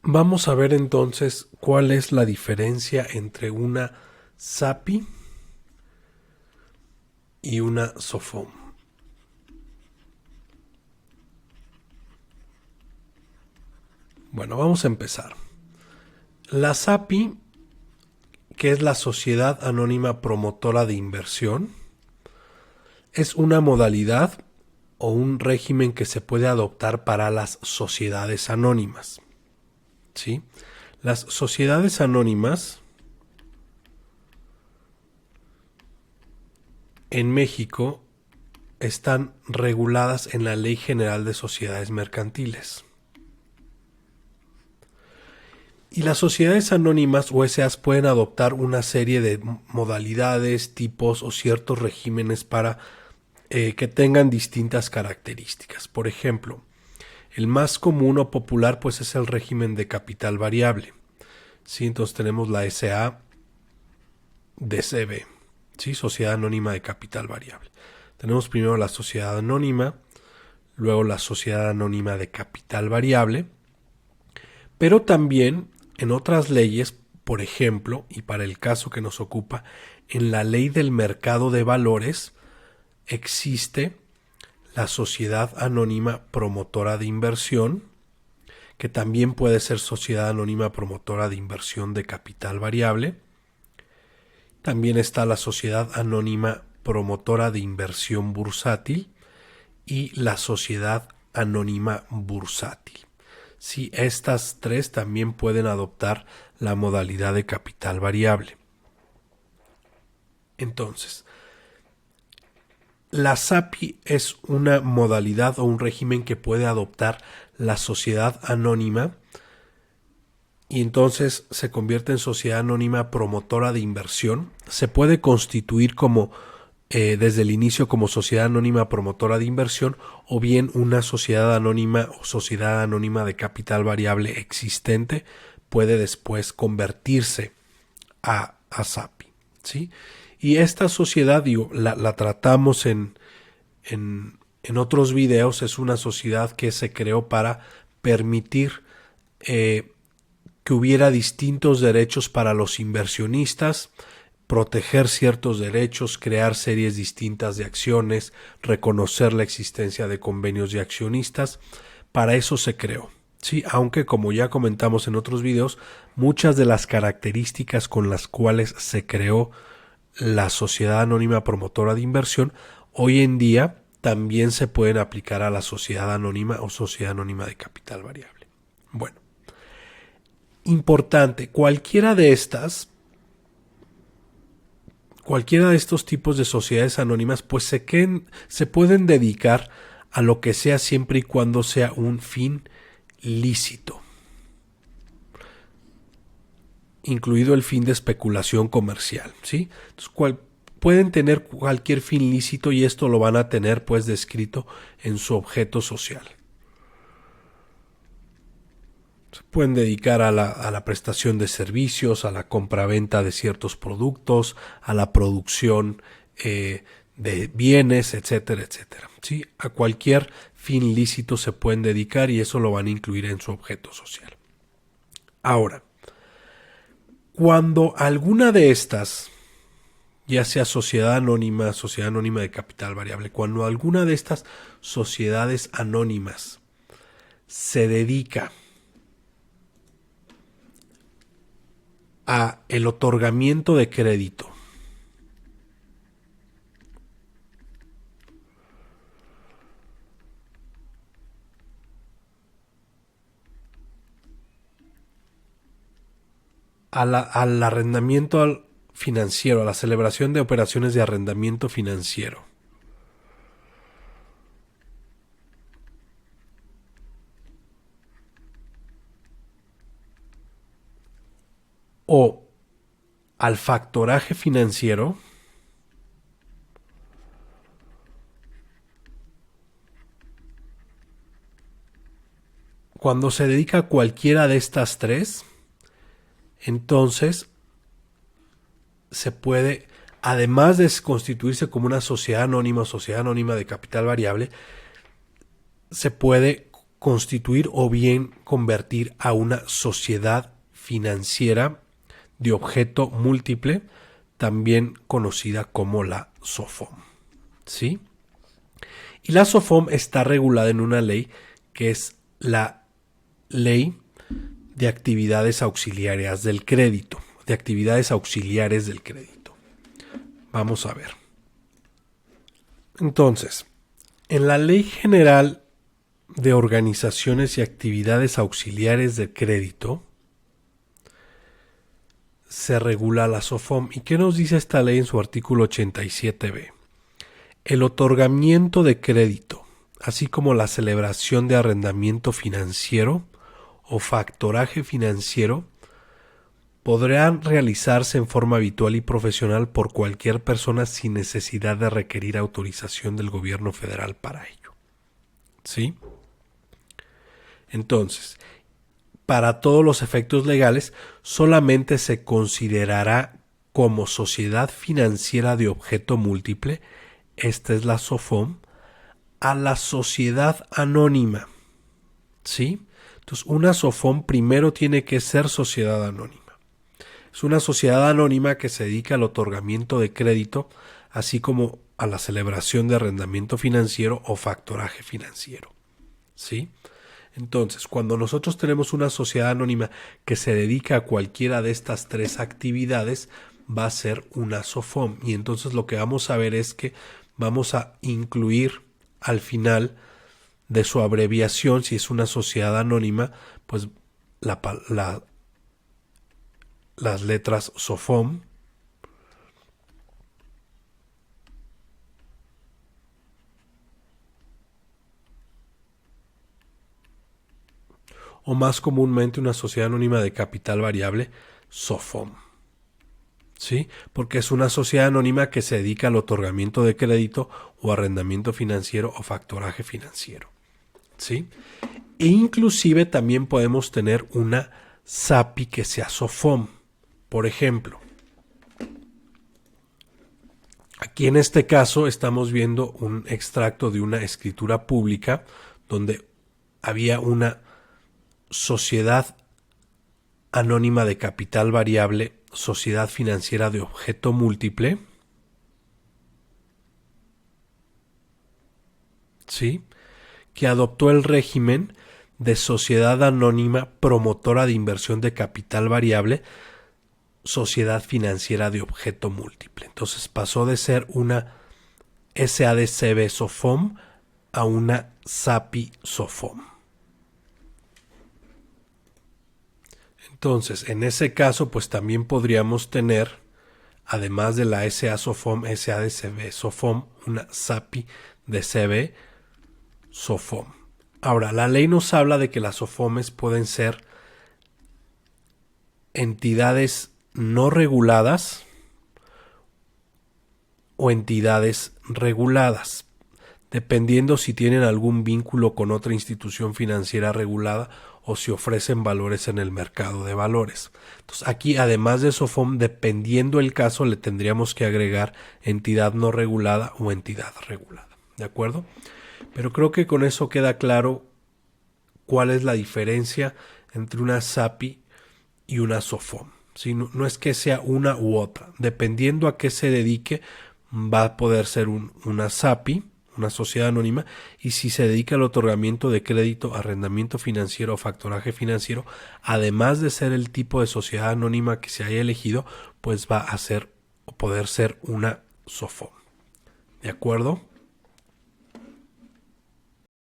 Vamos a ver entonces cuál es la diferencia entre una SAPI y una SOFOM. Bueno, vamos a empezar. La SAPI, que es la Sociedad Anónima Promotora de Inversión, es una modalidad o un régimen que se puede adoptar para las sociedades anónimas. ¿Sí? Las sociedades anónimas en México están reguladas en la Ley General de Sociedades Mercantiles. Y las sociedades anónimas o SAs pueden adoptar una serie de modalidades, tipos o ciertos regímenes para que tengan distintas características. Por ejemplo, el más común o popular pues es el régimen de capital variable. ¿Sí? Entonces tenemos la SA DCB, ¿sí? Sociedad Anónima de Capital Variable. Tenemos primero la sociedad anónima, luego la sociedad anónima de capital variable, pero también en otras leyes, por ejemplo, y para el caso que nos ocupa, en la ley del mercado de valores existe la sociedad anónima promotora de inversión, que también puede ser sociedad anónima promotora de inversión de capital variable. También está la sociedad anónima promotora de inversión bursátil y la sociedad anónima bursátil. Sí, estas tres también pueden adoptar la modalidad de capital variable. Entonces, la SAPI es una modalidad o un régimen que puede adoptar la sociedad anónima y entonces se convierte en sociedad anónima promotora de inversión. Se puede constituir como desde el inicio como sociedad anónima promotora de inversión o bien una sociedad anónima o sociedad anónima de capital variable existente puede después convertirse a SAPI, ¿sí? Y esta sociedad, digo, la tratamos en otros videos, es una sociedad que se creó para permitir que hubiera distintos derechos para los inversionistas, proteger ciertos derechos, crear series distintas de acciones, reconocer la existencia de convenios de accionistas. Para eso se creó. Sí, aunque como ya comentamos en otros videos, muchas de las características con las cuales se creó la Sociedad Anónima Promotora de Inversión hoy en día también se pueden aplicar a la Sociedad Anónima o Sociedad Anónima de Capital Variable. Bueno, importante, cualquiera de estos tipos de sociedades anónimas pues se pueden dedicar a lo que sea siempre y cuando sea un fin lícito, incluido el fin de especulación comercial, ¿sí? Entonces, pueden tener cualquier fin lícito y esto lo van a tener pues descrito en su objeto social. Se pueden dedicar a la prestación de servicios, a la compraventa de ciertos productos, a la producción de bienes, etcétera, etcétera. ¿Sí? A cualquier fin lícito se pueden dedicar y eso lo van a incluir en su objeto social. Ahora, cuando alguna de estas, ya sea sociedad anónima de capital variable, cuando alguna de estas sociedades anónimas se dedica a el otorgamiento de crédito al arrendamiento financiero, a la celebración de operaciones de arrendamiento financiero, o al factoraje financiero, cuando se dedica a cualquiera de estas tres, entonces se puede, además de constituirse como una sociedad anónima o sociedad anónima de capital variable, se puede constituir o bien convertir a una sociedad financiera de objeto múltiple, también conocida como la SOFOM. ¿Sí? Y la SOFOM está regulada en una ley que es la Ley de Actividades Auxiliares del Crédito. Vamos a ver. Entonces, en la Ley General de Organizaciones y Actividades Auxiliares de Crédito se regula la SOFOM. ¿Y qué nos dice esta ley en su artículo 87b? El otorgamiento de crédito, así como la celebración de arrendamiento financiero o factoraje financiero, podrán realizarse en forma habitual y profesional por cualquier persona sin necesidad de requerir autorización del gobierno federal para ello. ¿Sí? Entonces, para todos los efectos legales, solamente se considerará como sociedad financiera de objeto múltiple, esta es la SOFOM, a la sociedad anónima. ¿Sí? Entonces, una SOFOM primero tiene que ser sociedad anónima. Es una sociedad anónima que se dedica al otorgamiento de crédito, así como a la celebración de arrendamiento financiero o factoraje financiero. ¿Sí? Entonces, cuando nosotros tenemos una sociedad anónima que se dedica a cualquiera de estas tres actividades, va a ser una SOFOM. Y entonces lo que vamos a ver es que vamos a incluir al final de su abreviación, si es una sociedad anónima, pues las letras SOFOM, o más comúnmente una sociedad anónima de capital variable, SOFOM. ¿Sí? Porque es una sociedad anónima que se dedica al otorgamiento de crédito o arrendamiento financiero o factoraje financiero. ¿Sí? E inclusive también podemos tener una SAPI que sea SOFOM. Por ejemplo, aquí en este caso estamos viendo un extracto de una escritura pública donde había una sociedad anónima de capital variable, sociedad financiera de objeto múltiple, ¿sí?, que adoptó el régimen de sociedad anónima promotora de inversión de capital variable, sociedad financiera de objeto múltiple. Entonces pasó de ser una SADCB SOFOM a una SAPI SOFOM. Entonces, en ese caso, pues también podríamos tener, además de la SA SOFOM, SADCB SOFOM, una SAPI DCB SOFOM. Ahora, la ley nos habla de que las SOFOMes pueden ser entidades no reguladas o entidades reguladas, dependiendo si tienen algún vínculo con otra institución financiera regulada o si ofrecen valores en el mercado de valores. Entonces, aquí, además de SOFOM, dependiendo el caso, le tendríamos que agregar entidad no regulada o entidad regulada. ¿De acuerdo? Pero creo que con eso queda claro cuál es la diferencia entre una SAPI y una SOFOM. ¿Sí? No es que sea una u otra. Dependiendo a qué se dedique, va a poder ser una SAPI, una sociedad anónima, y si se dedica al otorgamiento de crédito, arrendamiento financiero o factoraje financiero, además de ser el tipo de sociedad anónima que se haya elegido, pues va a ser o poder ser una SOFOM. ¿De acuerdo?